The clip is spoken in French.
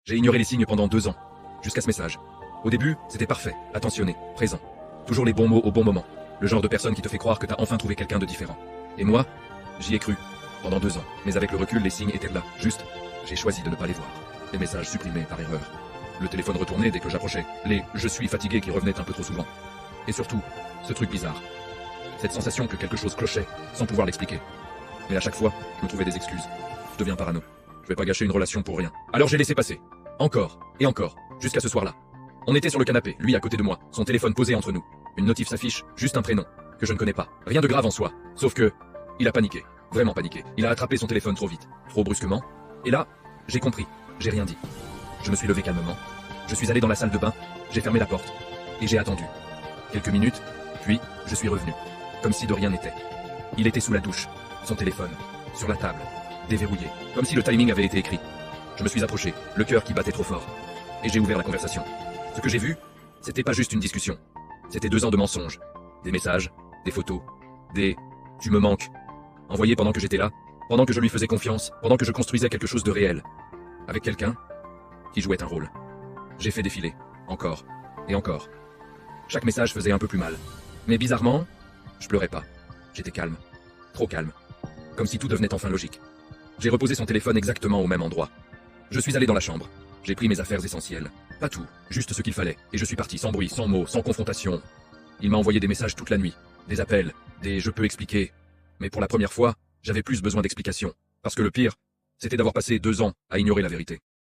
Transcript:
J'ai ignoré les signes pendant 2 ans, jusqu'à ce message. Au début, c'était parfait, attentionné, présent. Toujours les bons mots au bon moment. Le genre de personne qui te fait croire que t'as enfin trouvé quelqu'un de différent. Et moi, j'y ai cru, pendant 2 ans. Mais avec le recul, les signes étaient là, juste. J'ai choisi de ne pas les voir. Les messages supprimés par erreur. Le téléphone retourné dès que j'approchais. Les « je suis fatigué » qui revenaient un peu trop souvent. Et surtout, ce truc bizarre. Cette sensation que quelque chose clochait, sans pouvoir l'expliquer. Mais à chaque fois, je me trouvais des excuses. Je deviens parano. Je vais pas gâcher une relation pour rien. Alors j'ai laissé passer. Encore, et encore, jusqu'à ce soir-là. On était sur le canapé, lui à côté de moi, son téléphone posé entre nous. Une notif s'affiche, juste un prénom, que je ne connais pas. Rien de grave en soi, sauf que... il a paniqué. Vraiment paniqué. Il a attrapé son téléphone trop vite, trop brusquement. Et là, j'ai compris. J'ai rien dit. Je me suis levé calmement. Je suis allé dans la salle de bain, j'ai fermé la porte. Et j'ai attendu. Quelques minutes, puis je suis revenu. Comme si de rien n'était. Il était sous la douche, son téléphone, sur la table, déverrouillé, comme si le timing avait été écrit. Je me suis approché, le cœur qui battait trop fort. Et j'ai ouvert la conversation. Ce que j'ai vu, c'était pas juste une discussion. C'était 2 ans de mensonges. Des messages, des photos, des « tu me manques » envoyés pendant que j'étais là, pendant que je lui faisais confiance, pendant que je construisais quelque chose de réel. Avec quelqu'un qui jouait un rôle. J'ai fait défiler, encore, et encore. Chaque message faisait un peu plus mal. Mais bizarrement, je pleurais pas. J'étais calme. Trop calme. Comme si tout devenait enfin logique. J'ai reposé son téléphone exactement au même endroit. Je suis allé dans la chambre. J'ai pris mes affaires essentielles. Pas tout, juste ce qu'il fallait. Et je suis parti sans bruit, sans mots, sans confrontation. Il m'a envoyé des messages toute la nuit. Des appels, des « je peux expliquer ». Mais pour la première fois, j'avais plus besoin d'explications. Parce que le pire, c'était d'avoir passé 2 ans à ignorer la vérité.